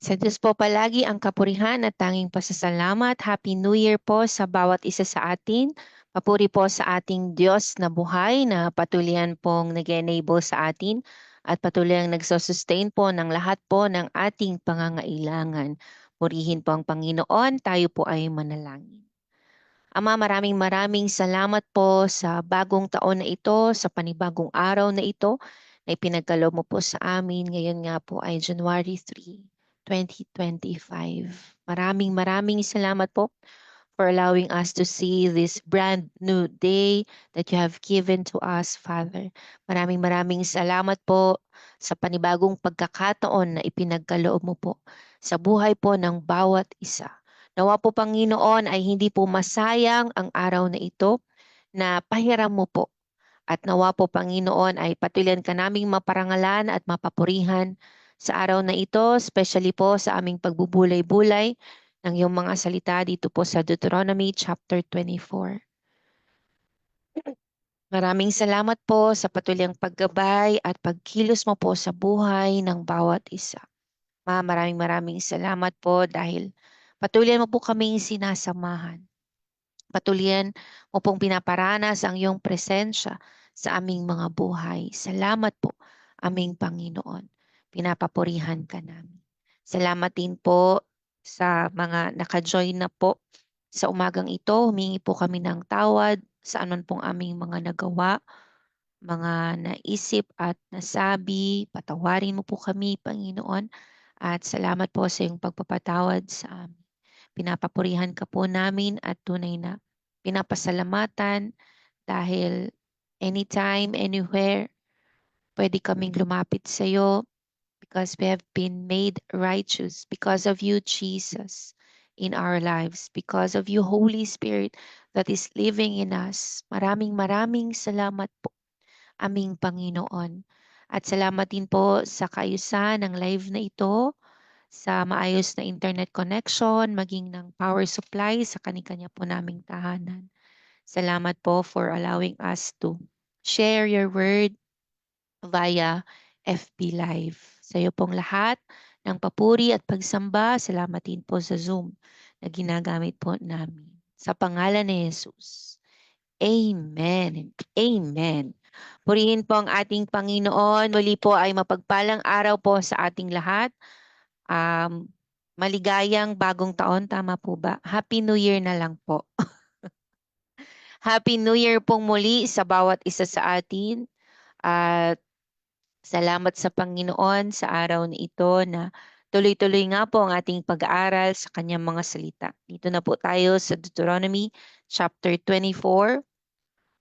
Sa Diyos po palagi ang kapurihan at tanging pasasalamat. Happy New Year po sa bawat isa sa atin. Papuri po sa ating Diyos na buhay na patuloy pong nag-enable sa atin at patuloy ang nagsusustain po ng lahat po ng ating pangangailangan. Purihin po ang Panginoon, tayo po ay manalangin. Ama, maraming maraming salamat po sa bagong taon na ito, sa panibagong araw na ito na ipinagkaloob mo po sa amin. Ngayon nga po ay January 3, 2025. Maraming maraming salamat po for allowing us to see this brand new day that you have given to us, Father. Maraming maraming salamat po sa panibagong pagkakataon na ipinagkaloob mo po sa buhay po ng bawat isa. Nawa po, Panginoon, ay hindi po masayang ang araw na ito na pahiram mo po. At nawa po, Panginoon, ay patuloy ka naming maparangalan at mapapurihan sa araw na ito, especially po sa aming pagbubulay-bulay ng iyong mga salita dito po sa Deuteronomy chapter 24. Maraming salamat po sa patuloy paggabay at pagkilos mo po sa buhay ng bawat isa. Maraming maraming salamat po dahil patuloy mo po kaming sinasamahan. Patuloy mo pong pinaparanas ang iyong presensya sa aming mga buhay. Salamat po, aming Panginoon. Pinapapurihan ka namin. Salamat din po sa mga naka-join na po sa umagang ito. Humingi po kami ng tawad sa anon pong aming mga nagawa, mga naisip at nasabi. Patawarin mo po kami, Panginoon. At salamat po sa iyong pagpapatawad sa amin. Pinapapurihan ka po namin at tunay na pinapasalamatan dahil anytime, anywhere, pwede kaming lumapit sa iyo because we have been made righteous because of you, Jesus, in our lives, because of you, Holy Spirit, that is living in us. Maraming maraming salamat po, aming Panginoon. At salamat din po sa kaayusan ng live na ito, sa maayos na internet connection, maging ng power supply sa kanya-kanya po naming tahanan. Salamat po for allowing us to share your word via FB Live. Sa iyo pong lahat ng papuri at pagsamba, salamat din po sa Zoom na ginagamit po namin. Sa pangalan ni Jesus. Amen and amen. Purihin po ang ating Panginoon. Muli po ay mapagpalang araw po sa ating lahat. Maligayang bagong taon, tama po ba? Happy New Year na lang po. Happy New Year pong muli sa bawat isa sa atin. At salamat sa Panginoon sa araw na ito na tuloy-tuloy nga po ang ating pag-aaral sa kanyang mga salita. Dito na po tayo sa Deuteronomy chapter 24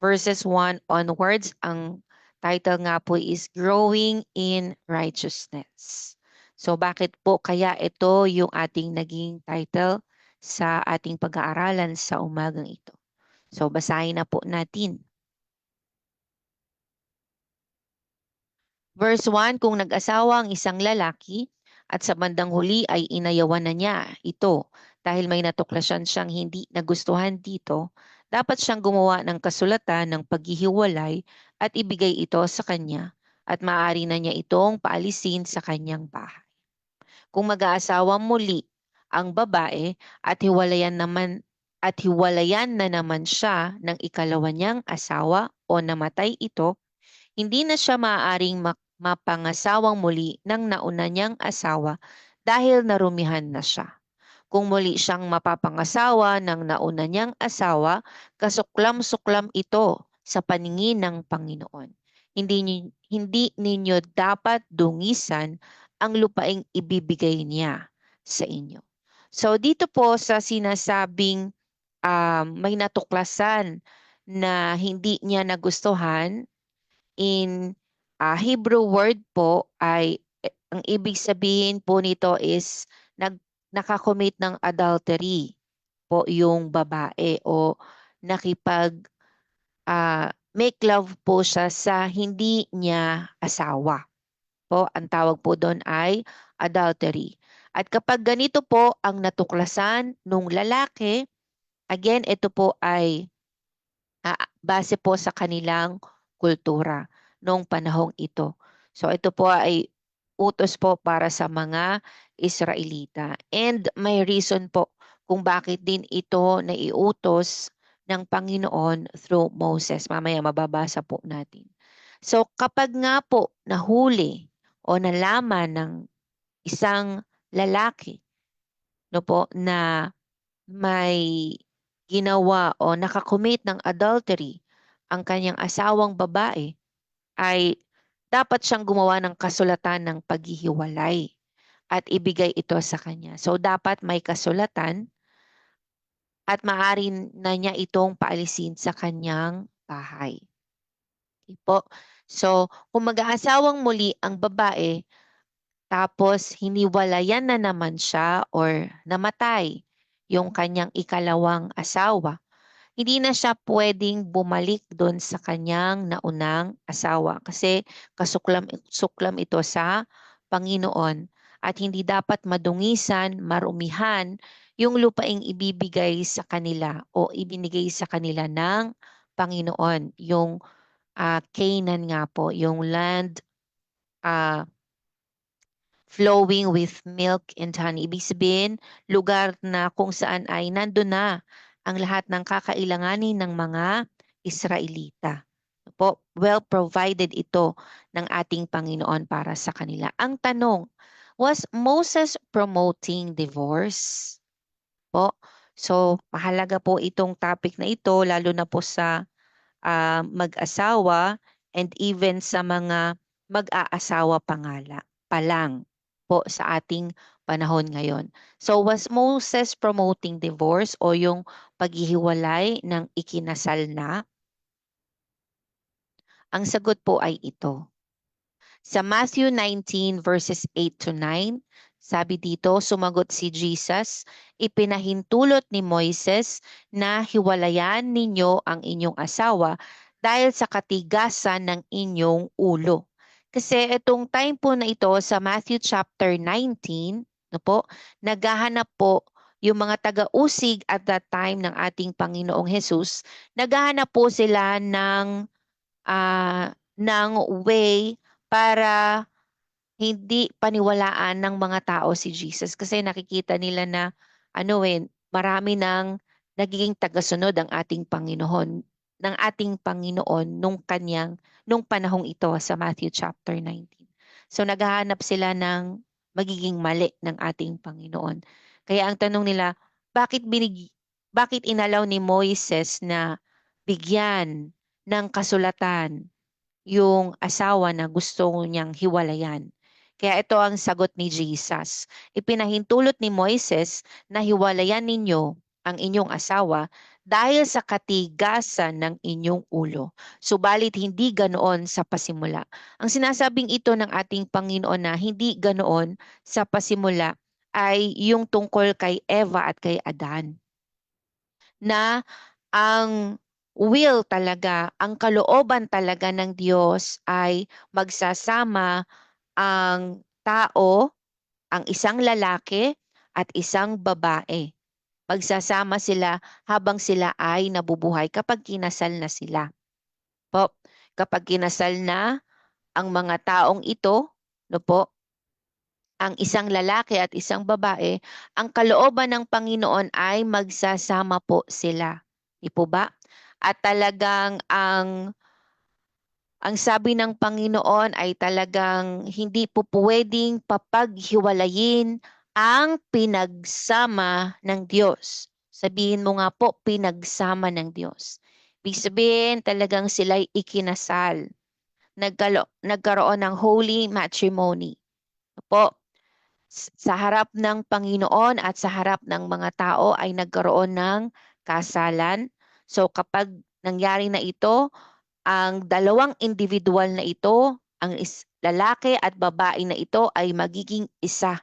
verses 1 onwards. Ang title nga po is Growing in Righteousness. So bakit po kaya ito yung ating naging title sa ating pag-aaralan sa umagang ito? So basahin na po natin. Verse 1, kung nag-asawa ang isang lalaki at sa bandang huli ay inayawan na niya ito dahil may natuklasan siyang hindi nagustuhan dito, dapat siyang gumawa ng kasulatan ng paghihiwalay at ibigay ito sa kanya at maaari na niya itong paalisin sa kanyang bahay. Kung mag-aasawa muli ang babae at hiwalayan na naman siya ng ikalawa niyang asawa o namatay ito, hindi na siya maaaring mapangasawang muli ng nauna niyang asawa dahil narumihan na siya. Kung muli siyang mapapangasawa ng nauna niyang asawa, kasuklam-suklam ito sa paningin ng Panginoon. Hindi ninyo dapat dungisan ang lupaing ibibigay niya sa inyo. So dito po sa sinasabing may natuklasan na hindi niya nagustuhan, in Hebrew word po ay ang ibig sabihin po nito is nakakommit ng adultery po yung babae o nakipag make love po siya sa hindi niya asawa. Po, ang tawag po doon ay adultery. At kapag ganito po ang natuklasan nung lalaki, again, ito po ay base po sa kanilang kultura noong panahong ito. So ito po ay utos po para sa mga Israelita. And may reason po kung bakit din ito naiutos ng Panginoon through Moses. Mamaya mababasa po natin. So kapag nga po nahuli o nalaman ng isang lalaki, no po, na may ginawa o nakakommit ng adultery ang kanyang asawang babae, ay dapat siyang gumawa ng kasulatan ng paghihiwalay at ibigay ito sa kanya. So dapat may kasulatan at maaari na niya itong paalisin sa kanyang bahay. Okay po. So kung mag-aasawang muli ang babae, tapos hiniwalayan na naman siya or namatay yung kanyang ikalawang asawa, hindi na siya pwedeng bumalik doon sa kanyang naunang asawa kasi kasuklam ito sa Panginoon at hindi dapat madungisan, marumihan yung lupaing ibibigay sa kanila o ibinigay sa kanila ng Panginoon. Yung Canaan nga po, yung land ah, flowing with milk and honey. Ibig sabihin, lugar na kung saan ay nandun na ang lahat ng kakailanganin ng mga Israelita. Po, well provided ito ng ating Panginoon para sa kanila. Ang tanong, was Moses promoting divorce? Po, so mahalaga po itong topic na ito lalo na po sa mag-asawa and even sa mga mag-aasawa pa lang po sa ating panahon ngayon. So was Moses promoting divorce o yung paghihiwalay ng ikinasal na? Ang sagot po ay ito. Sa Matthew 19 verses 8 to 9, sabi dito, sumagot si Jesus, ipinahintulot ni Moises na hiwalayan ninyo ang inyong asawa dahil sa katigasan ng inyong ulo. Kasi itong time po na ito sa Matthew chapter 19, no po, naghahanap po yung mga taga-usig at that time ng ating Panginoong Jesus, naghahanap po sila ng way para hindi paniwalaan ng mga tao si Jesus kasi nakikita nila na marami nang nagiging tagasunod ang ating Panginoon nung panahong ito sa Matthew chapter 19. So naghahanap sila ng magiging mali ng ating Panginoon. Kaya ang tanong nila, bakit inalaw ni Moises na bigyan ng kasulatan yung asawa na gusto niyang hiwalayan? Kaya ito ang sagot ni Jesus. Ipinahintulot ni Moises na hiwalayan ninyo ang inyong asawa dahil sa katigasan ng inyong ulo. Subalit hindi ganoon sa pasimula. Ang sinasabing ito ng ating Panginoon na hindi ganoon sa pasimula ay yung tungkol kay Eva at kay Adan. Na ang will talaga, ang kalooban talaga ng Diyos ay magsasama ang tao, ang isang lalaki at isang babae. Magsasama sila habang sila ay nabubuhay kapag kinasal na sila. Po, kapag kinasal na ang mga taong ito, no po, ang isang lalaki at isang babae, ang kalooban ng Panginoon ay magsasama po sila. Di po ba? At talagang ang sabi ng Panginoon ay talagang hindi po pwedeng papaghiwalayin ang pinagsama ng Diyos. Sabihin mo nga po, pinagsama ng Diyos. Ibig sabihin, talagang sila'y ikinasal. Nagkaroon ng holy matrimony. Po, sa harap ng Panginoon at sa harap ng mga tao ay nagkaroon ng kasalan. So kapag nangyari na ito, ang dalawang individual na ito, ang lalaki at babae na ito ay magiging isa.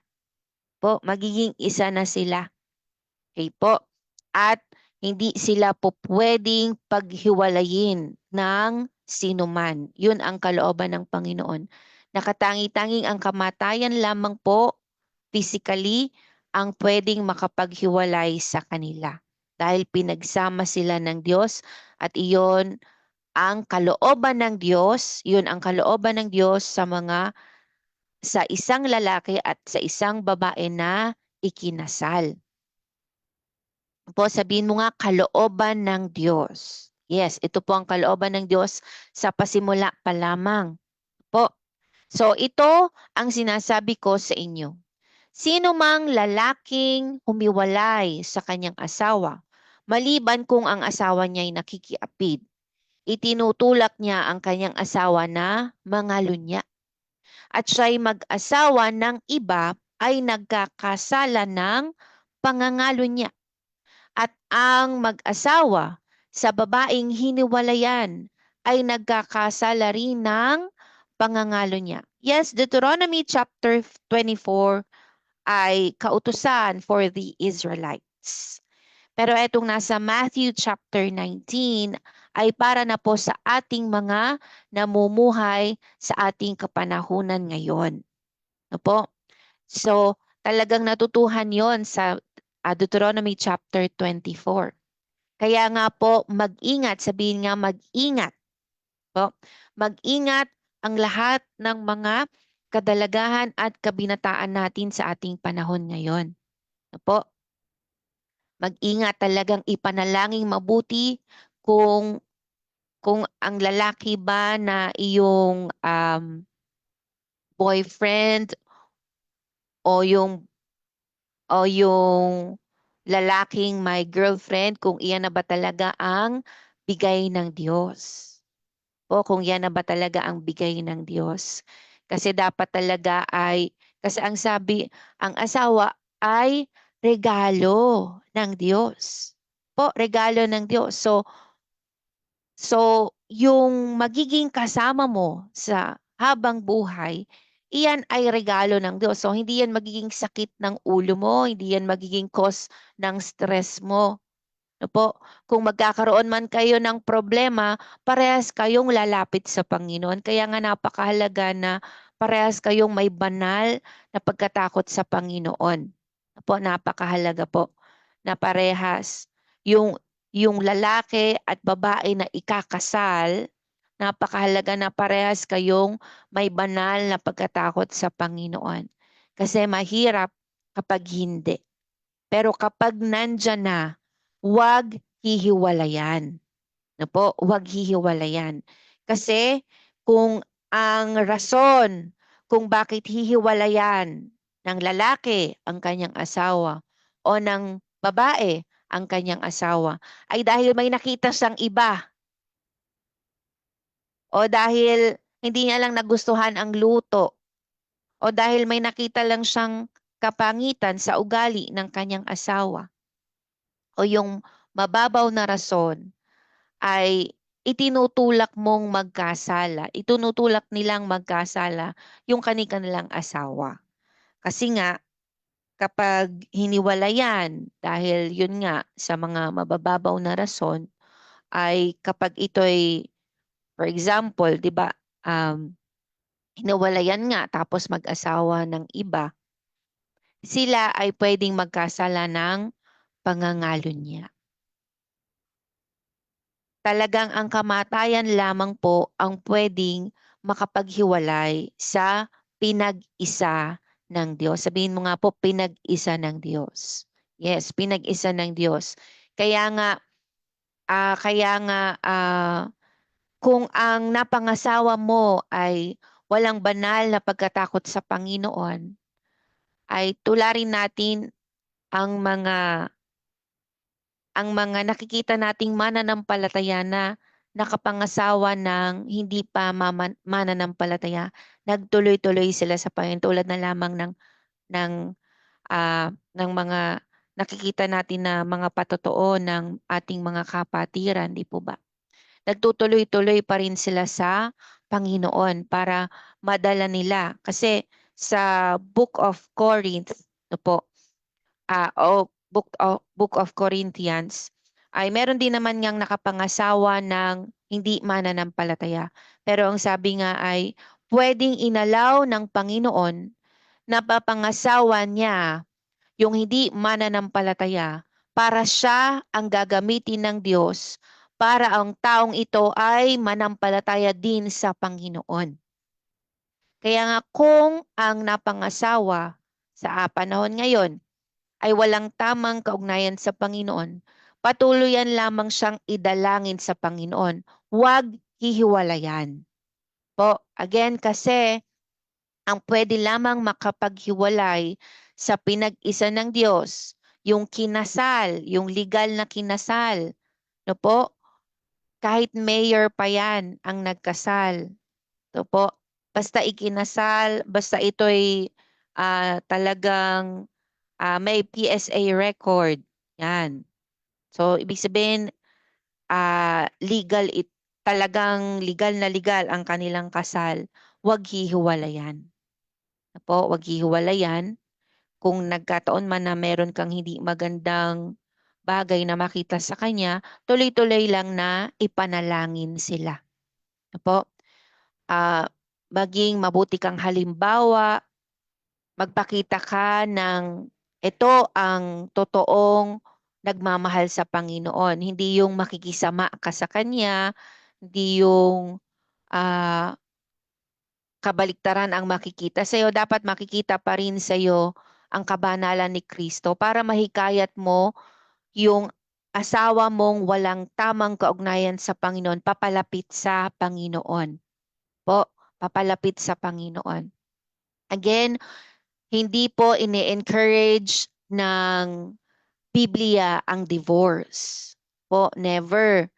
Po, magiging isa na sila. Okay po. At hindi sila po pwedeng paghiwalayin ng sinuman. Yun ang kalooban ng Panginoon. Nakatangi-tanging ang kamatayan lamang po physically ang pwedeng makapaghiwalay sa kanila. Dahil pinagsama sila ng Diyos at iyon ang kalooban ng Diyos, yun ang kalooban ng Diyos sa mga sa isang lalaki at sa isang babae na ikinasal. Po, sabihin mo nga, kalooban ng Diyos. Yes, ito po ang kalooban ng Diyos sa pasimula pa lamang. Po. So ito ang sinasabi ko sa inyo. Sino mang lalaking humiwalay sa kanyang asawa, maliban kung ang asawa niya ay nakikiapid, itinutulak niya ang kanyang asawa na mangalunya. At siya'y mag-asawa ng iba ay nagkakasala ng pangangalunya. At ang mag-asawa sa babaeng hiniwalayan ay nagkakasala rin ng pangangalo niya. Yes, Deuteronomy chapter 24 ay kautusan for the Israelites. Pero etong nasa Matthew chapter 19 ay para na po sa ating mga namumuhay sa ating kapanahunan ngayon. No po? So, talagang natutuhan yon sa Deuteronomy chapter 24. Kaya nga po, mag-ingat, sabihin nga mag-ingat. Po. Mag-ingat ang lahat ng mga kadalagahan at kabinataan natin sa ating panahon ngayon. Po. Mag-ingat, talagang ipanalangin mabuti kung ang lalaki ba na iyong boyfriend o yung lalaking may girlfriend, kung iyan na ba talaga ang bigay ng Diyos. O kung yan na ba talaga ang bigay ng Diyos. Kasi dapat talaga kasi ang sabi, ang asawa ay regalo ng Diyos. Po, regalo ng Diyos. So yung magiging kasama mo sa habang buhay, iyan ay regalo ng Diyos. So hindi yan magiging sakit ng ulo mo, hindi yan magiging cause ng stress mo. No po, kung magkakaroon man kayo ng problema, parehas kayong lalapit sa Panginoon. Kaya nga napakahalaga na parehas kayong may banal na pagkatakot sa Panginoon. No po, napakahalaga po na parehas yung lalaki at babae na ikakasal, napakahalaga na parehas kayong may banal na pagkatakot sa Panginoon. Kasi mahirap kapag hindi. Pero kapag nandyan na, huwag hihiwalayan. No po, huwag hihiwalayan. Kasi kung ang rason kung bakit hihiwalayan ng lalaki ang kanyang asawa o ng babae ang kanyang asawa ay dahil may nakita siyang iba o dahil hindi niya lang nagustuhan ang luto o dahil may nakita lang siyang kapangitan sa ugali ng kanyang asawa o yung mababaw na rason ay itinutulak mong magkasala. Itinutulak nilang magkasala yung kanilang asawa. Kasi nga, kapag hiniwalayan, dahil yun nga, sa mga mabababaw na rason, ay kapag ito'y, for example, di ba, hiniwalayan nga tapos mag-asawa ng iba, sila ay pwedeng magkasala ng pangangalo niya. Talagang ang kamatayan lamang po ang pwedeng makapaghiwalay sa pinag-isa ng Diyos. Sabihin mo nga po, pinag-isa ng Diyos. Yes, pinag-isa ng Diyos. Kaya nga, kung ang napangasawa mo ay walang banal na pagkatakot sa Panginoon, ay tularin natin ang mga nakikita nating mananampalataya na nakapangasawa ng hindi pa mananampalataya, nagtuloy-tuloy sila sa Panginoon tulad na lamang ng ng mga nakikita natin na mga patotoo ng ating mga kapatiran, di po ba? Nagtutuloy-tuloy pa rin sila sa Panginoon para madala nila. Kasi sa Book of Corinth, no po, o Book of Corinthians, ay meron din naman ngang nakapangasawa ng hindi mananampalataya. Pero ang sabi nga ay pwedeng inalaw ng Panginoon na papangasawa niya yung hindi mananampalataya para siya ang gagamitin ng Diyos para ang taong ito ay manampalataya din sa Panginoon. Kaya nga kung ang napangasawa sa panahon ngayon ay walang tamang kaugnayan sa Panginoon, patuloyan lamang siyang idalangin sa Panginoon. Huwag hihiwalayan. Po, again, kasi ang pwede lamang makapaghiwalay sa pinag-isa ng Diyos, yung kinasal, yung legal na kinasal. No po? Kahit mayor pa yan ang nagkasal. No po? Basta ikinasal, basta ito'y talagang may PSA record. Yan. So, ibig sabihin, legal talagang legal ang kanilang kasal. Huwag hihiwalayan. Po, wag hihiwalayan. Kung nagkataon man na meron kang hindi magandang bagay na makita sa kanya, tuloy-tuloy lang na ipanalangin sila. Po, maging mabuti kang halimbawa, magpakita ka ng ito ang totoong nagmamahal sa Panginoon. Hindi yung makikisama ka sa Kanya, hindi yung ah, kabaliktaran ang makikita sa iyo. Dapat makikita pa rin sa iyo ang kabanalan ni Kristo para mahikayat mo yung asawa mong walang tamang kaugnayan sa Panginoon, papalapit sa Panginoon. Po, papalapit sa Panginoon. Again, hindi po ini-encourage ng Biblia ang divorce. Po, never.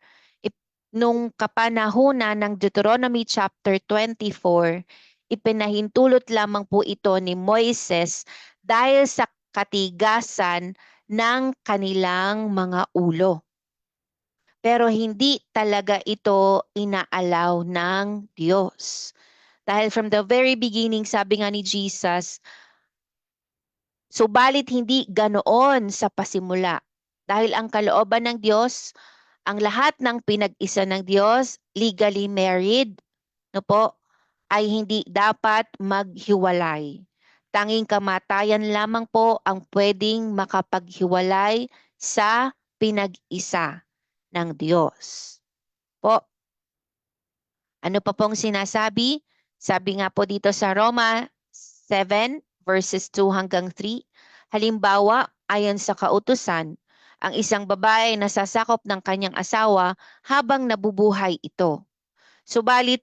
Nung kapanahunan ng Deuteronomy chapter 24, ipinahintulot lamang po ito ni Moises dahil sa katigasan ng kanilang mga ulo. Pero hindi talaga ito inaalaw ng Diyos. Dahil from the very beginning, sabi nga ni Jesus, subalit hindi ganoon sa pasimula. Dahil ang kalooban ng Diyos, ang lahat ng pinag-isa ng Diyos, legally married, no po, ay hindi dapat maghiwalay. Tanging kamatayan lamang po ang pwedeng makapaghiwalay sa pinag-isa ng Diyos. Po, ano pa pong sinasabi? Sabi nga po dito sa Roma 7 verses 2 hanggang 3, halimbawa, ayon sa kautusan, ang isang babae nasasakop ng kanyang asawa habang nabubuhay ito. Subalit,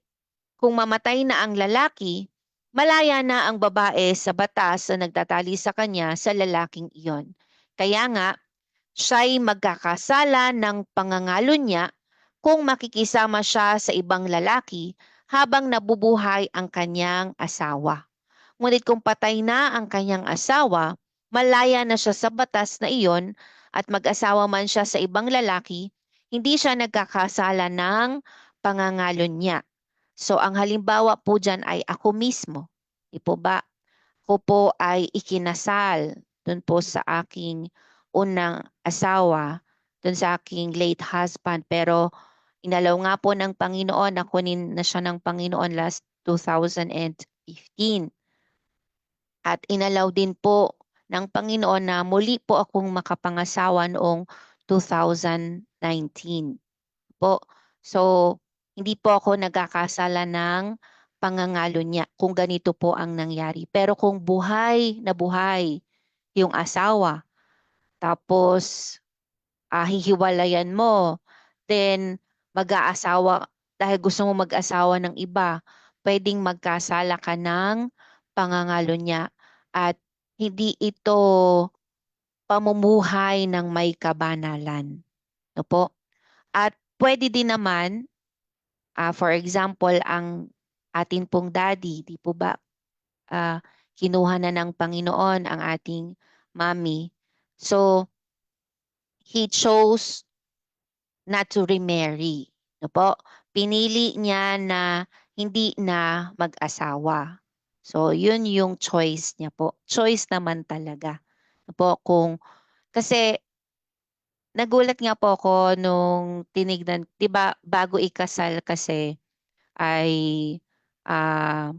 kung mamatay na ang lalaki, malaya na ang babae sa batas na nagtatali sa kanya sa lalaking iyon. Kaya nga, siya'y magkakasala ng pangangalo niya kung makikisama siya sa ibang lalaki habang nabubuhay ang kanyang asawa. Ngunit kung patay na ang kanyang asawa, malaya na siya sa batas na iyon at mag-asawa man siya sa ibang lalaki, hindi siya nagkakasala ng pangangalo niya. So ang halimbawa po dyan ay ako mismo. Di po ba? Ako po ay ikinasal dun po sa aking unang asawa, dun sa aking late husband. Pero inalaw nga po ng Panginoon, nakunin na siya ng Panginoon last 2015. At inalaw din po ng Panginoon na muli po akong makapangasawa noong 2019 po. So, hindi po ako nagkakasala ng pangangalo niya kung ganito po ang nangyari. Pero kung buhay na buhay yung asawa, tapos hihiwalayan mo, then mag-aasawa, dahil gusto mo mag-asawa ng iba, pwedeng magkasala ka ng pangangalo niya at hindi ito pamumuhay ng may kabanalan. No po? At pwede din naman, for example, ang atin pong daddy, di po ba, kinuha na ng Panginoon ang ating mommy. So, he chose not to remarry. No po? Pinili niya na hindi na mag-asawa. So, yun yung choice niya po. Choice naman talaga. No po? Kasi nagulat nga po ako nung tinignan, 'di ba, bago ikasal kasi ay ah,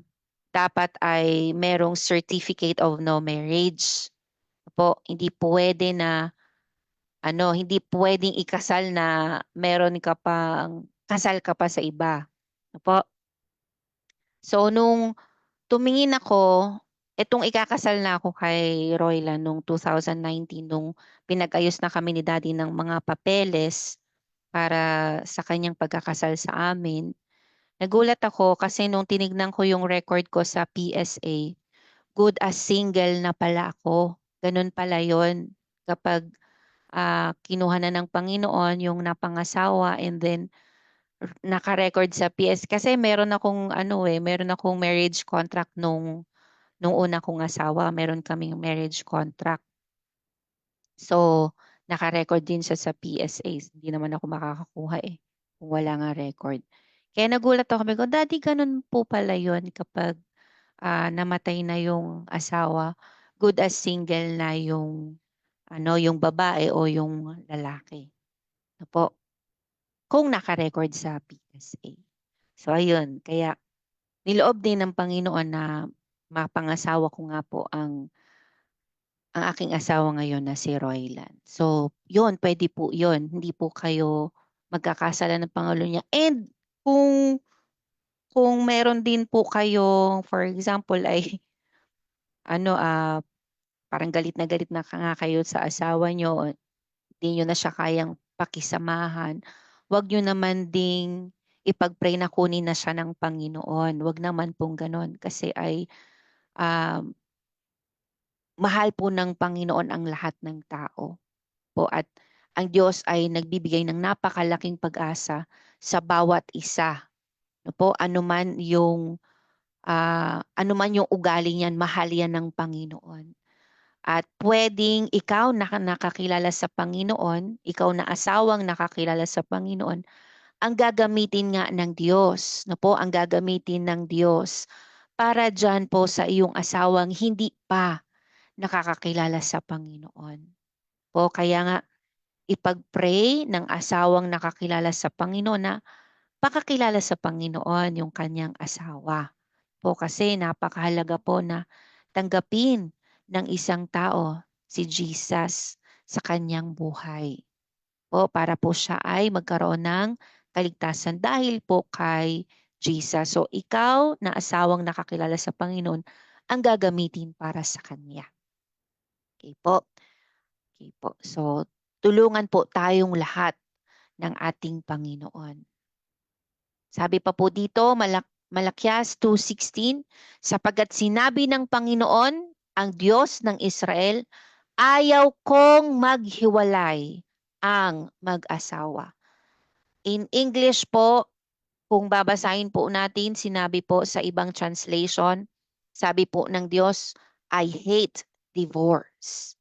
dapat ay merong certificate of no marriage. Po, hindi pwede na hindi pwedeng ikasal na meron ka pang kasal ka pa sa iba. Po. So nung tumingin ako, etong ikakasal na ako kay Roylan nung 2019 nung pinag-ayos na kami ni Daddy ng mga papeles para sa kanyang pagkakasal sa amin. Nagulat ako kasi nung tinignan ko yung record ko sa PSA, good as single na pala ako. Ganun pala yon kapag kinuha na ng Panginoon yung napangasawa and then naka-record sa PS kasi meron akong marriage contract nung una kong asawa, meron kaming marriage contract. So, naka-record din siya sa PSA. Hindi naman ako makakakuha kung wala nga record. Kaya nagulat ako, sabi ko, Daddy, ganun po pala yun kapag namatay na yung asawa, good as single na yung babae o yung lalaki. Ano po? Kung naka-record sa PSA. So, ayun. Kaya, niloob din ng Panginoon na mapangasawa ko nga po ang aking asawa ngayon na si Roylan. So, yun, pwede po yun. Hindi po kayo magkakasala ng Pangulo niya. And kung meron din po kayo, for example, ay ano, parang galit na nga kayo sa asawa nyo, hindi nyo na siya kayang pakisamahan, wag nyo naman ding ipag-pray na kunin na siya ng Panginoon. Wag naman pong ganon kasi ay um, mahal po ng Panginoon ang lahat ng tao po at ang Diyos ay nagbibigay ng napakalaking pag-asa sa bawat isa. No po, anuman yung ugali niyan, mahal yan ng Panginoon. At pwedeng ikaw na nakakilala sa Panginoon, ikaw na asawang nakakilala sa Panginoon, ang gagamitin nga ng Diyos, no po, ang gagamitin ng Diyos para dyan po sa iyong asawang hindi pa nakakakilala sa Panginoon. Po, kaya nga ipag-pray ng asawang nakakilala sa Panginoon na pakakilala sa Panginoon yung kanyang asawa. Po kasi napakahalaga po na tanggapin ng isang tao si Jesus sa kanyang buhay. Po para po siya ay magkaroon ng kaligtasan dahil po kay Jesus. So ikaw na asawang nakakilala sa Panginoon ang gagamitin para sa kanya. Okay po. Okay po. So tulungan po tayong lahat ng ating Panginoon. Sabi pa po dito, Malakyas 2:16, sapagkat sinabi ng Panginoon, ang Diyos ng Israel, ayaw kong maghiwalay ang mag-asawa. In English po, kung babasahin po natin, sinabi po sa ibang translation, sabi po ng Diyos, I hate divorce.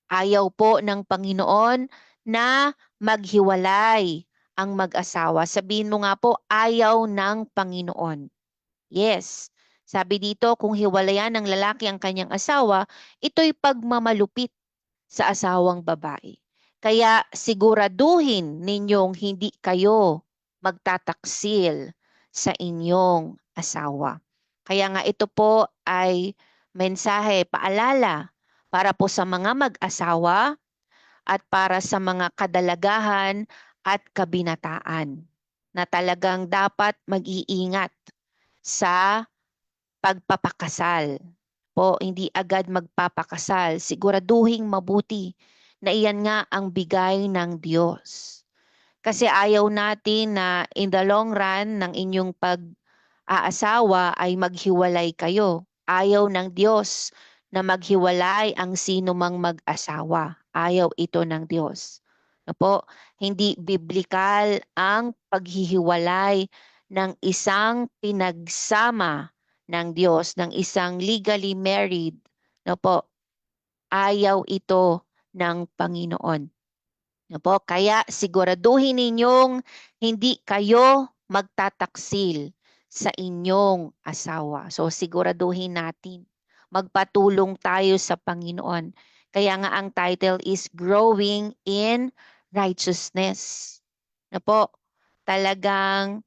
Ayaw po ng Panginoon na maghiwalay ang mag-asawa. Sabihin mo nga po, ayaw ng Panginoon. Yes. Sabi dito, kung hiwalayan ng lalaki ang kanyang asawa, ito'y pagmamalupit sa asawang babae. Kaya siguraduhin ninyong hindi kayo magtataksil sa inyong asawa. Kaya nga ito po ay mensahe, paalala para po sa mga mag-asawa at para sa mga kadalagahan at kabinataan na talagang dapat mag-iingat sa pagpapakasal. Po, hindi agad magpapakasal. Siguraduhing mabuti na iyan nga ang bigay ng Diyos. Kasi ayaw natin na in the long run ng inyong pag-aasawa ay maghiwalay kayo. Ayaw ng Diyos na maghiwalay ang sino mang mag-asawa. Ayaw ito ng Diyos. No po, hindi biblikal ang paghihiwalay ng isang pinagsama ng Diyos, ng isang legally married. No po, ayaw ito ng Panginoon. No po, kaya siguraduhin ninyong hindi kayo magtataksil sa inyong asawa. So siguraduhin natin, magpatulong tayo sa Panginoon. Kaya nga ang title is Growing in Righteousness. No po, talagang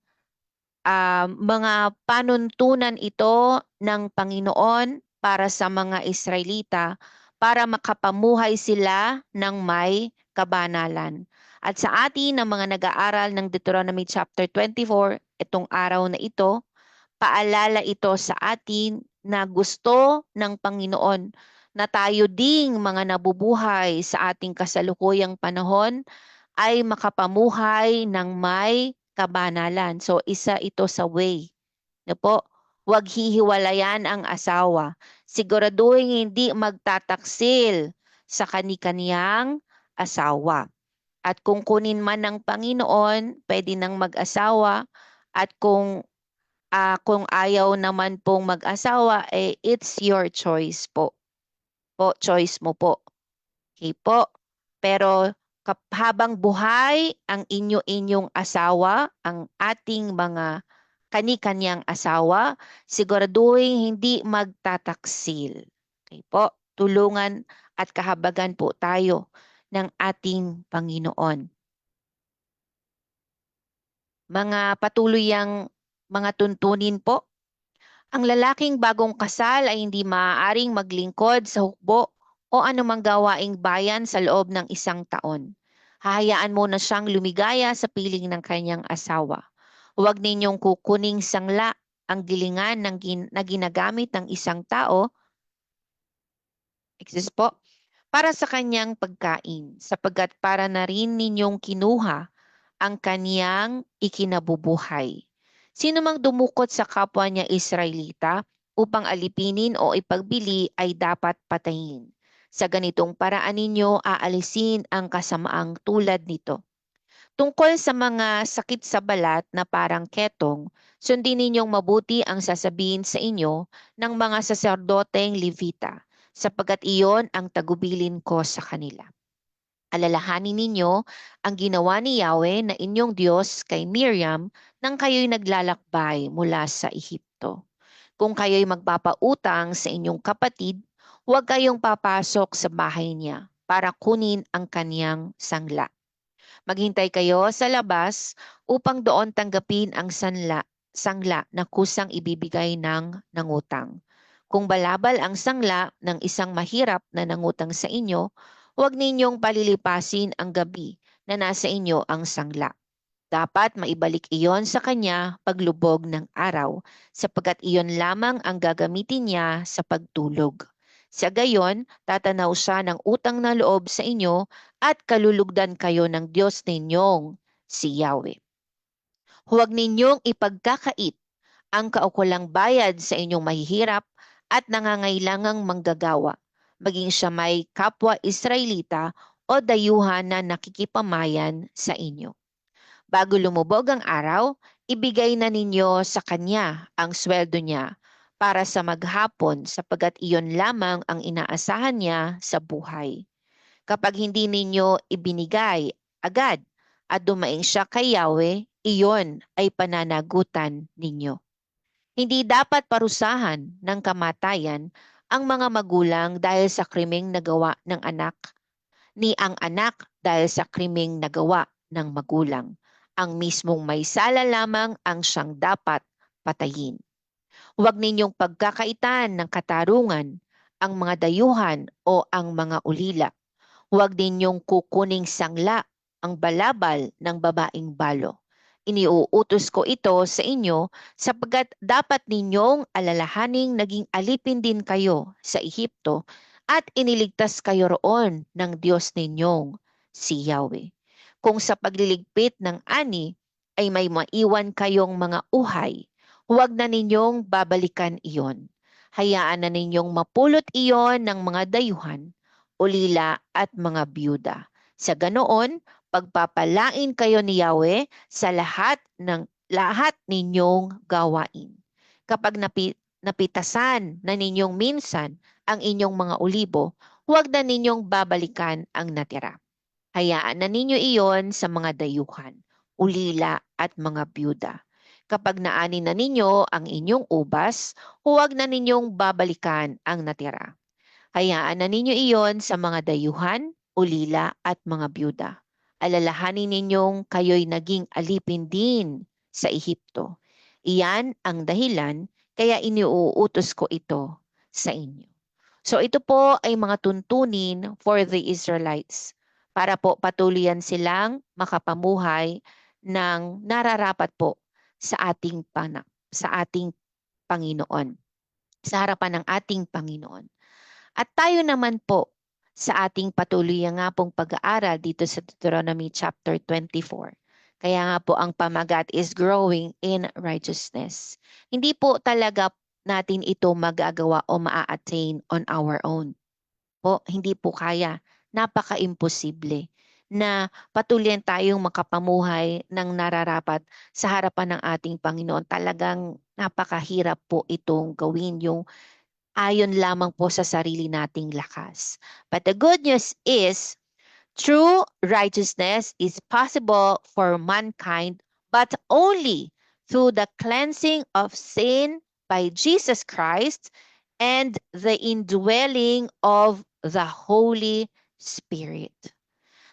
mga panuntunan ito ng Panginoon para sa mga Israelita para makapamuhay sila ng may kabanalan. At sa atin ng mga nag-aaral ng Deuteronomy chapter 24, itong araw na ito, paalala ito sa atin na gusto ng Panginoon na tayo ding mga nabubuhay sa ating kasalukuyang panahon ay makapamuhay ng may kabanalan. So isa ito sa way. Na po, huwag hihiwalayan ang asawa. Siguraduhin hindi magtataksil sa kani-kaniyang asawa. At kung kunin man ng Panginoon, pwede nang mag-asawa. At kung ayaw naman pong mag-asawa, it's your choice po. Po, choice mo po. Okay po. Pero habang buhay ang inyo-inyong asawa, ang ating mga kani-kanyang asawa, siguraduhin hindi magtataksil. Okay po. Tulungan at kahabagan po tayo ng ating Panginoon. Mga patuluyang mga tuntunin po. Ang lalaking bagong kasal ay hindi maaaring maglingkod sa hukbo o anumang gawaing bayan sa loob ng 1 taon. Hahayaan muna siyang lumigaya sa piling ng kanyang asawa. Huwag ninyong kukuning sangla ang gilingan na ginagamit ng isang tao, excuse po, para sa kanyang pagkain, sapagkat para na rin ninyong kinuha ang kaniyang ikinabubuhay. Sino mang dumukot sa kapwa niya Israelita upang alipinin o ipagbili ay dapat patayin. Sa ganitong paraan ninyo aalisin ang kasamaang tulad nito. Tungkol sa mga sakit sa balat na parang ketong, sundin ninyong mabuti ang sasabihin sa inyo ng mga saserdoteng Levita, sapagkat iyon ang tagubilin ko sa kanila. Alalahanin ninyo ang ginawa ni Yahweh na inyong Diyos kay Miriam nang kayo'y naglalakbay mula sa Ehipto. Kung kayo'y magpapautang sa inyong kapatid, huwag kayong papasok sa bahay niya para kunin ang kaniyang sangla. Maghintay kayo sa labas upang doon tanggapin ang sangla na kusang ibibigay ng nangutang. Kung balabal ang sangla ng isang mahirap na nangutang sa inyo, huwag ninyong palilipasin ang gabi na nasa inyo ang sangla. Dapat maibalik iyon sa kanya paglubog ng araw, sapagkat iyon lamang ang gagamitin niya sa pagtulog. Sa gayon, tatanaw siya ng utang na loob sa inyo at kalulugdan kayo ng Diyos ninyong si Yahweh. Huwag ninyong ipagkakait ang kaukulang bayad sa inyong mahihirap at nangangailangang manggagawa, maging siya may kapwa Israelita o dayuhan na nakikipamayan sa inyo. Bago lumubog ang araw, ibigay na ninyo sa kanya ang sweldo niya para sa maghapon sapagkat iyon lamang ang inaasahan niya sa buhay. Kapag hindi ninyo ibinigay agad at dumaing siya kay Yahweh, iyon ay pananagutan ninyo. Hindi dapat parusahan ng kamatayan ang mga magulang dahil sa krimeng nagawa ng anak, ni ang anak dahil sa krimeng nagawa ng magulang. Ang mismong may sala lamang ang siyang dapat patayin. Huwag ninyong pagkakaitan ng katarungan ang mga dayuhan o ang mga ulila. Huwag ninyong kukuning sangla ang balabal ng babaeng balo. Iniuutos ko ito sa inyo sapagkat dapat ninyong alalahaning naging alipin din kayo sa Ehipto at iniligtas kayo roon ng Diyos ninyong si Yahweh. Kung sa pagliligpit ng ani ay may maiwan kayong mga uhay, huwag na ninyong babalikan iyon. Hayaan na ninyong mapulot iyon ng mga dayuhan, ulila at mga byuda. Sa ganoon, pagpapalain kayo ni Yahweh sa lahat ninyong gawain. Kapag napitasan na ninyong minsan ang inyong mga ulibo, huwag na ninyong babalikan ang natira. Hayaan na ninyo iyon sa mga dayuhan, ulila at mga byuda. Kapag naani na ninyo ang inyong ubas, huwag na ninyong babalikan ang natira. Hayaan na ninyo iyon sa mga dayuhan, ulila at mga byuda. Alalahanin ninyong kayo'y naging alipin din sa Ehipto. Iyan ang dahilan kaya iniuutos ko ito sa inyo. So ito po ay mga tuntunin for the Israelites para po patuloyan silang makapamuhay ng nararapat po sa ating Panginoon. sa harapan ng ating Panginoon. At tayo naman po sa ating patuloy nga pong pag-aaral dito sa Deuteronomy chapter 24. Kaya nga po ang pamagat is growing in righteousness. Hindi po talaga natin ito magagawa o maa-attain on our own. Po, hindi po kaya. Napaka-imposible na patuloy tayong makapamuhay ng nararapat sa harapan ng ating Panginoon. Talagang napakahirap po itong gawin yung ayon lamang po sa sarili nating lakas. But the good news is, true righteousness is possible for mankind, but only through the cleansing of sin by Jesus Christ and the indwelling of the Holy Spirit.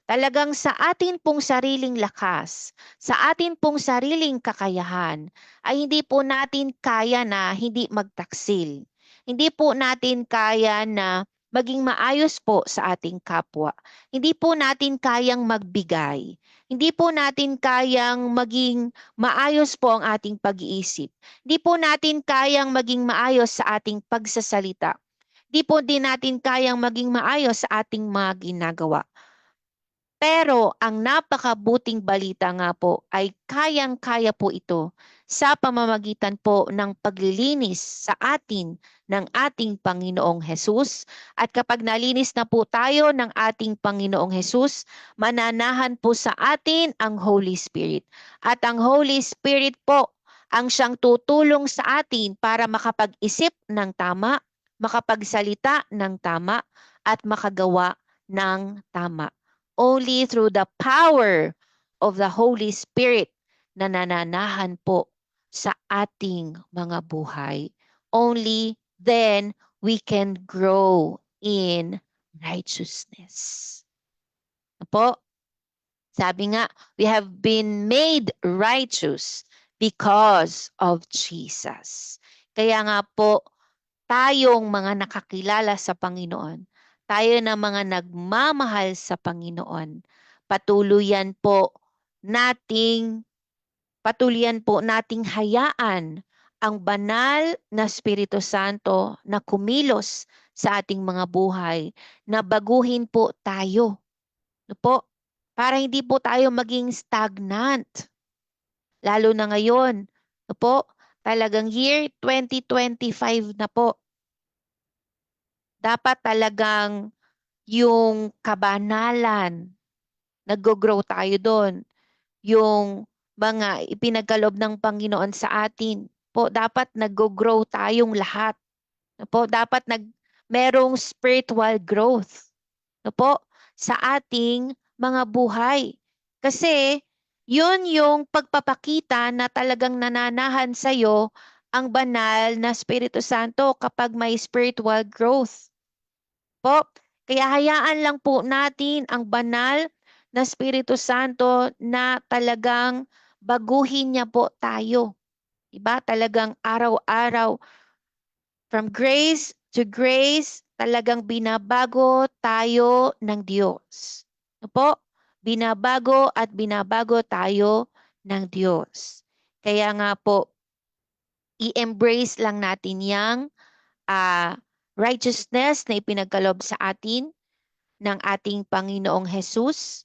Talagang sa atin pong sariling lakas, sa atin pong sariling kakayahan, ay hindi po natin kaya na hindi magtaksil. Hindi po natin kaya na maging maayos po sa ating kapwa. Hindi po natin kayang magbigay. Hindi po natin kayang maging maayos po ang ating pag-iisip. Hindi po natin kayang maging maayos sa ating pagsasalita. Hindi po din natin kayang maging maayos sa ating mga ginagawa. Pero ang napakabuting balita nga po ay kayang-kaya po ito sa pamamagitan po ng paglilinis sa atin ng ating Panginoong Hesus. At kapag nalinis na po tayo ng ating Panginoong Hesus, mananahan po sa atin ang Holy Spirit. At ang Holy Spirit po ang siyang tutulong sa atin para makapag-isip ng tama, makapagsalita ng tama, at makagawa ng tama. Only through the power of the Holy Spirit na nananahan po sa ating mga buhay. Only then we can grow in righteousness. Po, sabi nga, we have been made righteous because of Jesus. Kaya nga po, tayong mga nakakilala sa Panginoon, tayo na mga nagmamahal sa Panginoon, patuloyan po nating hayaan ang banal na Espiritu Santo na kumilos sa ating mga buhay, na baguhin po tayo. No po? Para hindi po tayo maging stagnant. Lalo na ngayon, no po? Talagang year 2025 na po. Dapat talagang yung kabanalan, nag-grow tayo doon. Yung mga ipinagkaloob ng Panginoon sa atin, po dapat nag-grow tayong lahat. Po dapat merong spiritual growth. Po sa ating mga buhay. Kasi yun yung pagpapakita na talagang nananahan sa iyo ang banal na Espiritu Santo kapag may spiritual growth. Po, kaya hayaan lang po natin ang banal na Espiritu Santo na talagang baguhin niya po tayo. Diba? Talagang araw-araw, from grace to grace, talagang binabago tayo ng Diyos. Po, binabago at binabago tayo ng Diyos. Kaya nga po, i-embrace lang natin yang righteousness na ipinagkaloob sa atin ng ating Panginoong Hesus,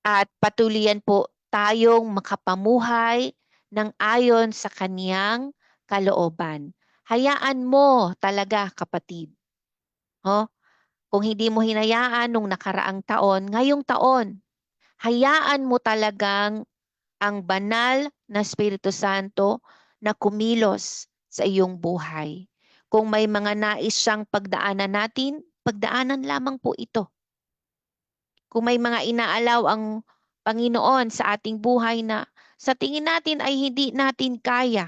at patuloyan po tayong makapamuhay ng ayon sa kaniyang kalooban. Hayaan mo talaga, kapatid. Kung hindi mo hinayaan nung nakaraang taon, ngayong taon, hayaan mo talagang ang banal na Espiritu Santo na kumilos sa iyong buhay. Kung may mga nais siyang pagdaanan natin, pagdaanan lamang po ito. Kung may mga inaalaw ang Panginoon sa ating buhay na sa tingin natin ay hindi natin kaya,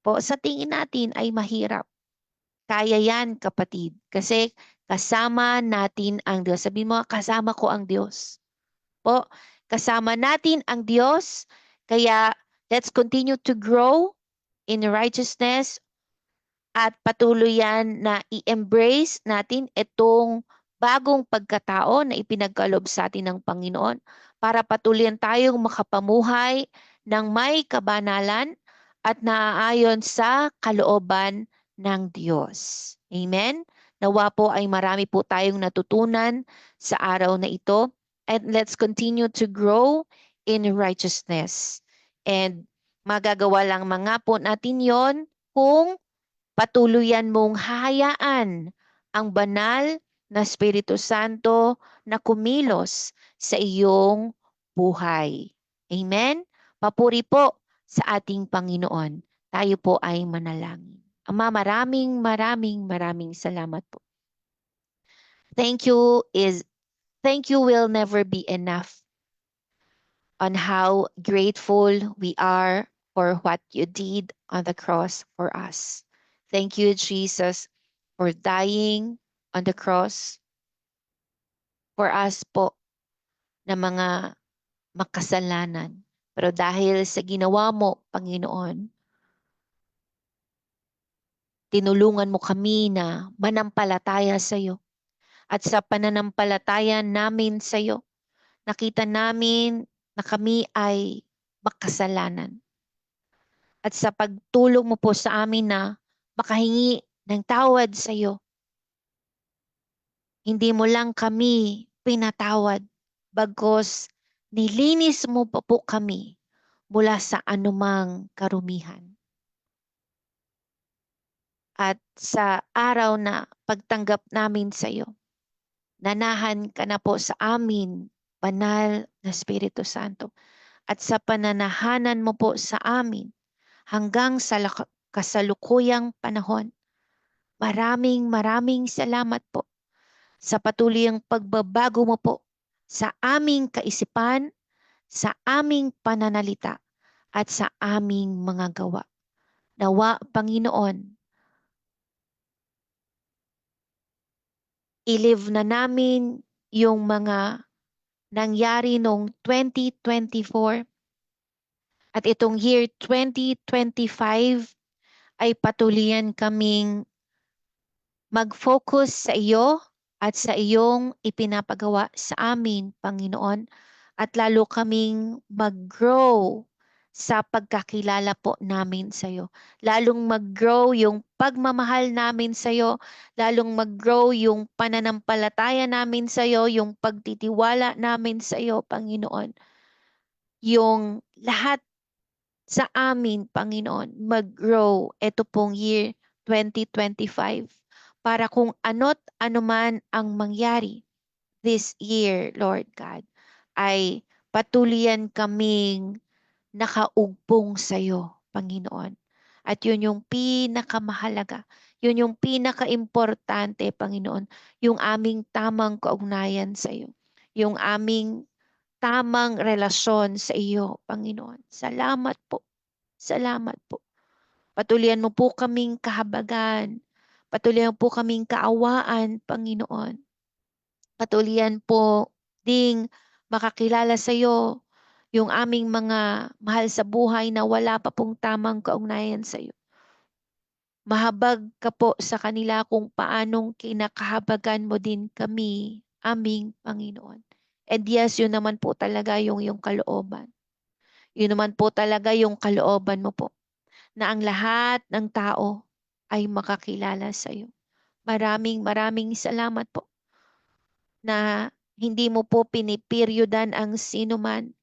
po, sa tingin natin ay mahirap. Kaya yan, kapatid. Kasi kasama natin ang Diyos. Sabi mo, kasama ko ang Diyos. Po, kasama natin ang Diyos. Kaya let's continue to grow in righteousness at patuloy yan na i-embrace natin itong bagong pagkatao na ipinagkaloob sa atin ng Panginoon para patuloy tayong makapamuhay ng may kabanalan at naaayon sa kalooban ng Diyos. Amen? Nawa po ay marami po tayong natutunan sa araw na ito. And let's continue to grow in righteousness. And magagawa lang mga po natin yon kung patuluyan mong hahayaan ang banal na Espiritu Santo na kumilos sa iyong buhay. Amen? Papuri po sa ating Panginoon. Tayo po ay manalangin. Ama, maraming maraming maraming salamat po. Thank you will never be enough on how grateful we are for what you did on the cross for us. Thank you, Jesus, for dying on the cross for us po na mga makasalanan. Pero dahil sa ginawa mo, Panginoon, tinulungan mo kami na manampalataya sa iyo. At sa pananampalataya namin sa iyo, nakita namin na kami ay makasalanan. At sa pagtulong mo po sa amin na makahingi ng tawad sa iyo, hindi mo lang kami pinatawad, bagkus nilinis mo pa po kami mula sa anumang karumihan. At sa araw na pagtanggap namin sa iyo, nanahan ka na po sa amin, banal na Espiritu Santo. At sa pananahanan mo po sa amin hanggang sa kasalukuyang panahon, maraming maraming salamat po sa patuloy pagbabago mo po sa aming kaisipan, sa aming pananalita, at sa aming mga gawa. Nawa, Panginoon, i-live na namin yung mga nangyari noong 2024 at itong year 2025 ay patuloyan kaming mag-focus sa iyo at sa iyong ipinapagawa sa amin, Panginoon, at lalo kaming mag-grow sa pagkakilala po namin sa iyo. Lalong mag-grow yung pagmamahal namin sa iyo, lalong mag-grow yung pananampalataya namin sa iyo, yung pagtitiwala namin sa iyo, Panginoon. Yung lahat sa amin, Panginoon, mag-grow ito pong year 2025 para kung ano't anuman ang mangyari this year, Lord God, ay patuloyan kaming nakaugbong sa iyo, Panginoon. At yun yung pinakamahalaga, yun yung pinakaimportante, Panginoon, yung aming tamang kaugnayan sa iyo, yung aming tamang relasyon sa iyo, Panginoon. Salamat po. Salamat po. Patuloyan mo po kaming kahabagan. Patuloyan po kaming kaawaan, Panginoon. Patuloyan po ding makakilala sa iyo yung aming mga mahal sa buhay na wala pa pong tamang kaugnayan sa iyo. Mahabag ka po sa kanila kung paanong kinakahabagan mo din kami, aming Panginoon. And yes, yun naman po talaga yung kalooban. Yun naman po talaga yung kalooban mo po, na ang lahat ng tao ay makakilala sa iyo. Maraming maraming salamat po na hindi mo po pinipiryodan ang sino man,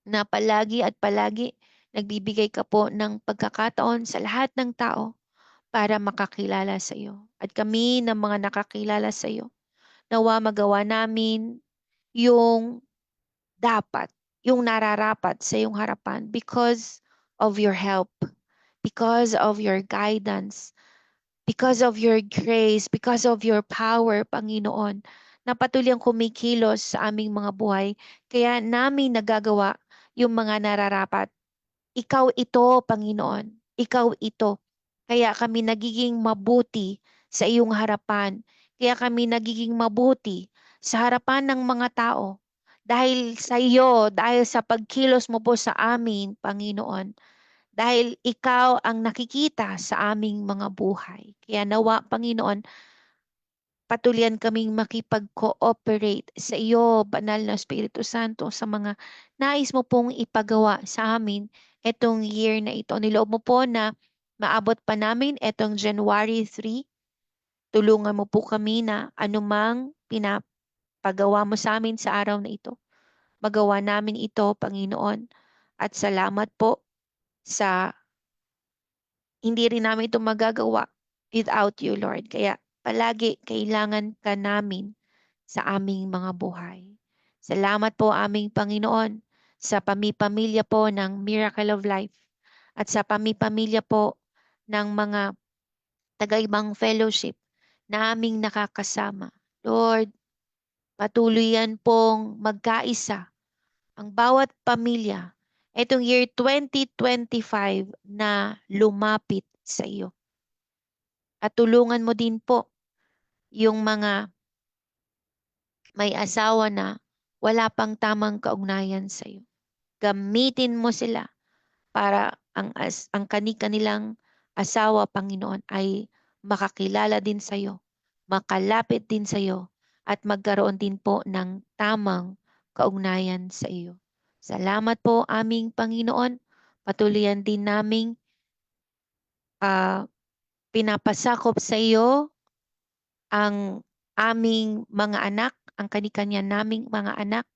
na palagi at palagi nagbibigay ka po ng pagkakataon sa lahat ng tao para makakilala sa iyo. At kami ng mga nakakilala sa iyo, nawa magawa namin yung dapat, yung nararapat sa iyong harapan because of your help, because of your guidance, because of your grace, because of your power, Panginoon, na patuloy ang kumikilos sa aming mga buhay. Kaya namin nagagawa yung mga nararapat. Ikaw ito, Panginoon. Ikaw ito. Kaya kami nagiging mabuti sa iyong harapan. Kaya kami nagiging mabuti sa harapan ng mga tao. Dahil sa iyo, dahil sa pagkilos mo po sa amin, Panginoon. Dahil ikaw ang nakikita sa aming mga buhay. Kaya nawa, Panginoon, patuloyan kaming makipag-cooperate sa iyo, Banal na Espiritu Santo, sa mga nais mo pong ipagawa sa amin etong year na ito. Niloob mo po na maabot pa namin etong January 3. Tulungan mo po kami na anumang pinapagawa mo sa amin sa araw na ito. Magawa namin ito, Panginoon. At salamat po sa hindi rin namin ito magagawa without you, Lord. Kaya palagi kailangan ka namin sa aming mga buhay. Salamat po aming Panginoon sa pamipamilya po ng Miracle of Life at sa pamipamilya po ng mga taga-ibang fellowship na aming nakakasama. Lord, patuloy yan pong magkaisa ang bawat pamilya itong year 2025 na lumapit sa iyo. At tulungan mo din po yung mga may asawa na wala pang tamang kaugnayan sa iyo. Gamitin mo sila para ang kanilang asawa, Panginoon, ay makakilala din sa iyo, makalapit din sa iyo, at magkaroon din po ng tamang kaugnayan sa iyo. Salamat po aming Panginoon. Patuloyan din naming ah, pinapasakop sa iyo ang aming mga anak, ang kanikanya naming mga anak.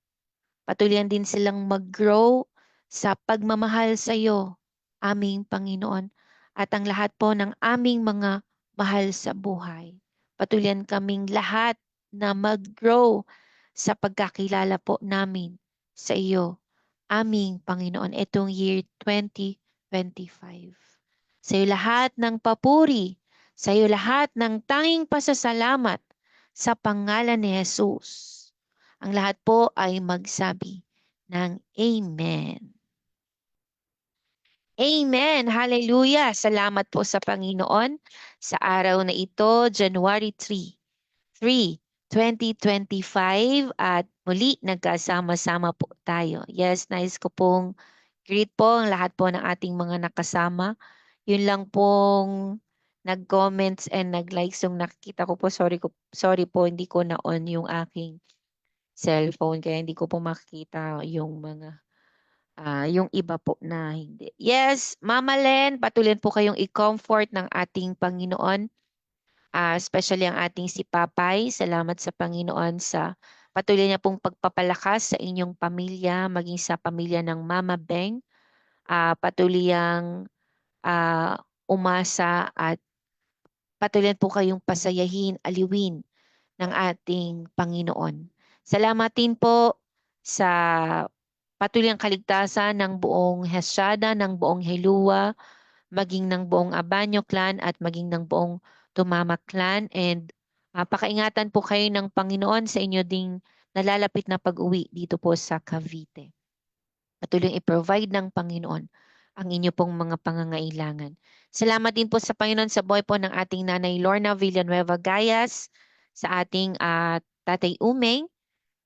Patuloyan din silang mag-grow sa pagmamahal sa iyo, aming Panginoon, at ang lahat po ng aming mga mahal sa buhay. Patuloyan kaming lahat na mag-grow sa pagkakilala po namin sa iyo, aming Panginoon, itong year 2025. Sa iyo lahat ng papuri, sa iyo lahat ng tanging pasasalamat sa pangalan ni Jesus. Ang lahat po ay magsabi ng Amen. Amen. Hallelujah. Salamat po sa Panginoon sa araw na ito, January 3, 2025, at muli nagkasama-sama po tayo. Yes, nice ko pong greet po ang lahat po ng ating mga nakasama. Yun lang pong nag-comments and nag-likes yung nakikita ko po. Sorry po, hindi ko na-on yung aking cellphone kaya hindi ko po makikita yung mga yung iba po na hindi. Yes, Mama Len, patuloy po kayong i-comfort ng ating Panginoon. Especially ang ating si Papay. Salamat sa Panginoon sa patuloy niya pong pagpapalakas sa inyong pamilya, maging sa pamilya ng Mama Beng. Patuloy ang umasa at patuloy po kayong pasayahin, aliwin ng ating Panginoon. Salamat din po sa patuloy ang kaligtasan ng buong Hesada, ng buong Helua, maging ng buong Abanyo clan at maging ng buong Tumama clan. And pakaingatan po kayo ng Panginoon sa inyo ding nalalapit na pag-uwi dito po sa Cavite. Patuloy i-provide ng Panginoon ang inyo pong mga pangangailangan. Salamat din po sa Panginoon sa buhay po ng ating Nanay Lorna Villanueva Gayas, sa ating Tatay Umeng.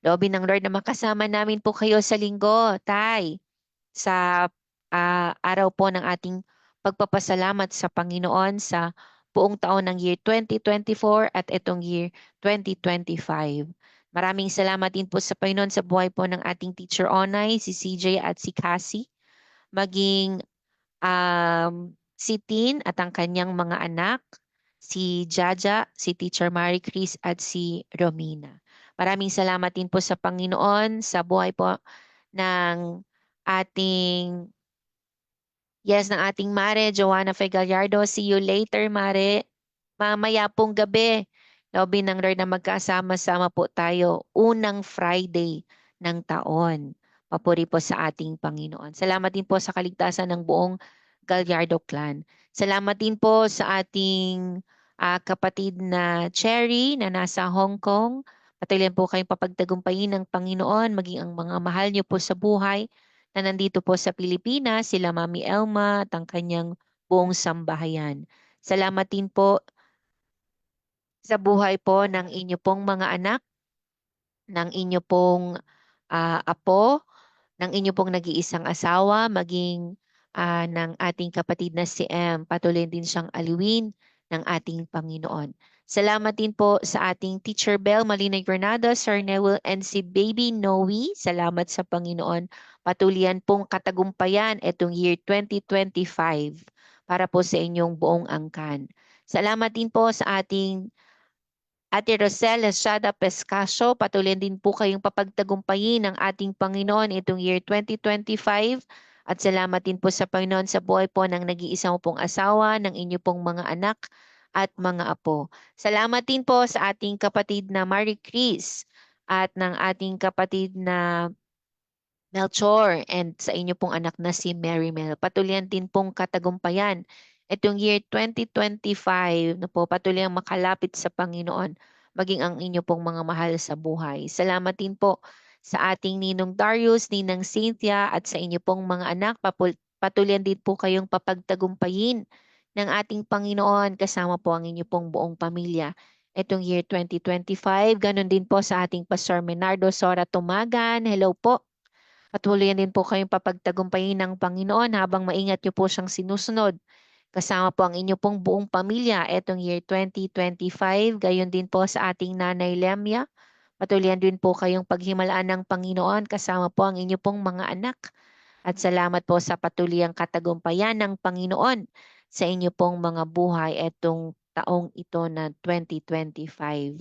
Loobin ng Lord na makasama namin po kayo sa linggo, Tay, sa araw po ng ating pagpapasalamat sa Panginoon sa buong taon ng year 2024 at itong year 2025. Maraming salamat din po sa Panginoon sa buhay po ng ating Teacher Onay, si CJ at si Cassie, maging si Tin at ang kanyang mga anak, si Jaja, si Teacher Marie Chris at si Romina. Maraming salamat din po sa Panginoon sa buhay po ng ating ng ating Mare, Joanna Fe Gallardo. See you later, Mare. Mamaya pong gabi, loobin ng Lord na magkasama-sama po tayo unang Friday ng taon. Papuri po sa ating Panginoon. Salamat din po sa kaligtasan ng buong Gallardo clan. Salamat din po sa ating kapatid na Cherry na nasa Hong Kong. Patuloy po kayong papagtagumpayin ng Panginoon, maging ang mga mahal niyo po sa buhay na nandito po sa Pilipinas, sila Mami Elma at ang kanyang buong sambahayan. Salamat din po sa buhay po ng inyo pong mga anak, ng inyo pong apo, ng inyo pong nag-iisang asawa, maging ng ating kapatid na si M. Patuloy din siyang aliwin ng ating Panginoon. Salamat din po sa ating Teacher Bell, Malina Granada, Sir Newell, and si Baby Noe. Salamat sa Panginoon. Patuloyan pong katagumpayan itong year 2025 para po sa inyong buong angkan. Salamat din po sa ating Ate Rosel Estrada Pescasio, patuloy din po kayong papagtagumpayin ng ating Panginoon itong year 2025. At salamat din po sa Panginoon sa buhay po ng nag-iisa mo pong asawa, ng inyo pong mga anak at mga apo. Salamat din po sa ating kapatid na Marie Chris at ng ating kapatid na Melchor and sa inyo pong anak na si Mary Mel. Patuloyan din pong katagumpayan itong year 2025 na po patuloy ang makalapit sa Panginoon maging ang inyo pong mga mahal sa buhay. Salamat din po sa ating Ninong Darius, Ninang Cynthia at sa inyo pong mga anak. Patuloyan din po kayong papagtagumpayin ng ating Panginoon kasama po ang inyo pong buong pamilya. Itong year 2025, ganun din po sa ating Pastor Menardo Sora Tumagan. Hello po. Patuloy din po kayong papagtagumpayin ng Panginoon habang maingat niyo po siyang sinusunod. Kasama po ang inyo pong buong pamilya etong year 2025. Gayon din po sa ating Nanay Lemia. Patuloy din po kayong paghimalaan ng Panginoon kasama po ang inyo pong mga anak. At salamat po sa patuliyang katagumpayan ng Panginoon sa inyo pong mga buhay etong taong ito na 2025.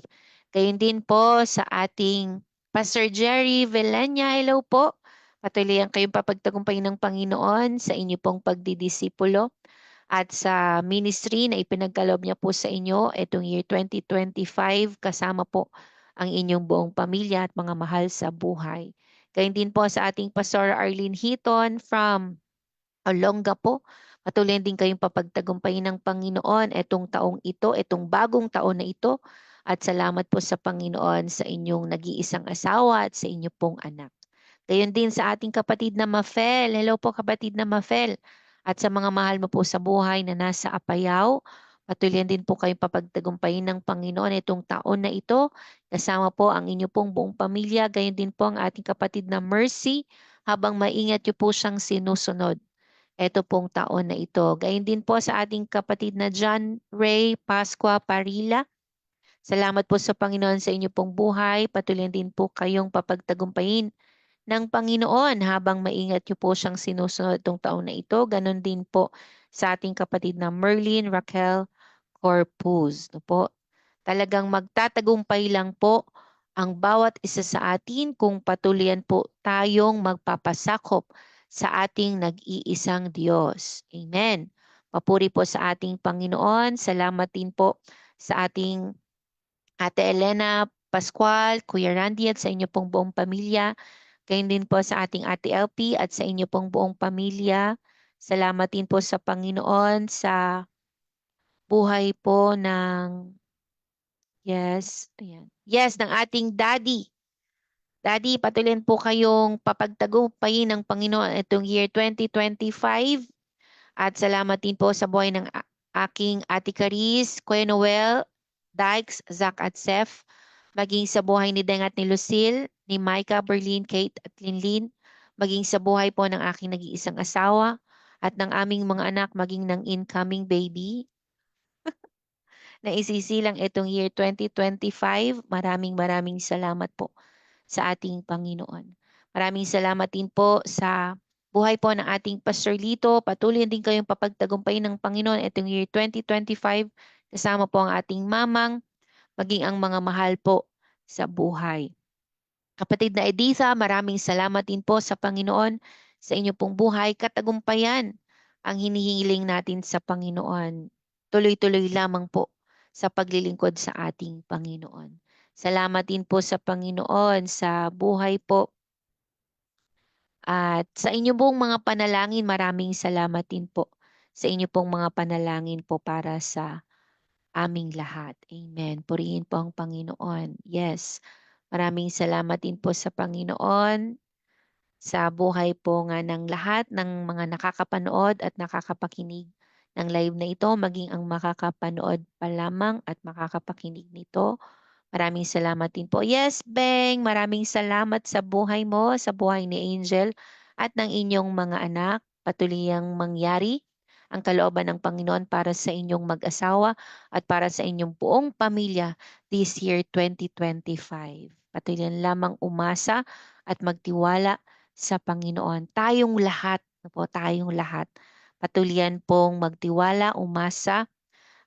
Gayon din po sa ating Pastor Jerry Villania. Hello po. Patuloy ang kayong papagtagumpayin ng Panginoon sa inyo pong pagdidisipulo at sa ministry na ipinagkaloob niya po sa inyo itong year 2025 kasama po ang inyong buong pamilya at mga mahal sa buhay. Gayun din po sa ating Pastor Arlene Hiton from Olongapo. Patuloy din kayong papagtagumpayin ng Panginoon itong taong ito, itong bagong taon na ito. At salamat po sa Panginoon sa inyong nag-iisang asawa at sa inyo pong anak. Gayon din sa ating kapatid na Mafel. Hello po kapatid na Mafel. At sa mga mahal mo po sa buhay na nasa Apayao, patuloy din po kayong papagtagumpayin ng Panginoon itong taon na ito. Kasama po ang inyo pong buong pamilya. Gayon din po ang ating kapatid na Mercy habang maingat niyo po siyang sinusunod. Ito pong taon na ito. Gayon din po sa ating kapatid na John Ray Pascua Parila. Salamat po sa Panginoon sa inyo pong buhay. Patuloy din po kayong papagtagumpayin ng Panginoon habang maingat niyo po siyang sinusunod itong taon na ito. Ganon din po sa ating kapatid na Merlin Raquel Corpus. No po? Talagang magtatagumpay lang po ang bawat isa sa atin kung patuloyan po tayong magpapasakop sa ating nag-iisang Diyos. Amen. Papuri po sa ating Panginoon. Salamat din po sa ating Ate Elena Pascual, Kuya Randy at sa inyo pong buong pamilya. Gayon din po sa ating Ate LP at sa inyo pong buong pamilya. Salamat din po sa Panginoon sa buhay po ng ayan. Yes, ng ating Daddy. Daddy, patuloy po kayong papagtagumpayin ng Panginoon itong year 2025. At salamat din po sa buhay ng aking Ate Caris, Kuya Noel, Dykes, Zach at Seth. Maging sa buhay ni Deng at ni Lucille, ni Micah, Berlin, Kate at Linlin. Maging sa buhay po ng aking nag-iisang asawa at ng aming mga anak maging ng incoming baby na isisilang itong year 2025. Maraming salamat po sa ating Panginoon. Maraming salamat din po sa buhay po ng ating Pastor Lito. Patuloy din kayong papagtagumpayin ng Panginoon itong year 2025. Kasama po ang ating mamang, maging ang mga mahal po sa buhay. Kapatid na Editha, maraming salamat din po sa Panginoon sa inyo pong buhay. Katagumpayan ang hinihiling natin sa Panginoon. Tuloy-tuloy lamang po sa paglilingkod sa ating Panginoon. Salamat din po sa Panginoon sa buhay po. At sa inyo pong mga panalangin, maraming salamat din po sa inyo pong mga panalangin po para sa aming lahat. Amen. Purihin po ang Panginoon. Yes. Maraming salamat din po sa Panginoon sa buhay po nga ng lahat ng mga nakakapanood at nakakapakinig ng live na ito, maging ang makakapanood pa lamang at makakapakinig nito. Maraming salamat din po. Yes, Beng, maraming salamat sa buhay mo, sa buhay ni Angel at ng inyong mga anak. Patuloy ang mangyari ang kalooban ng Panginoon para sa inyong mag-asawa at para sa inyong buong pamilya this year 2025. Patuloy lamang umasa at magtiwala sa Panginoon. Tayong lahat, tayong lahat. Patuloy pong magtiwala, umasa,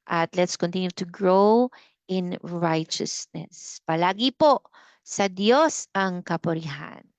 at let's continue to grow in righteousness. Palagi po sa Diyos ang kapurihan.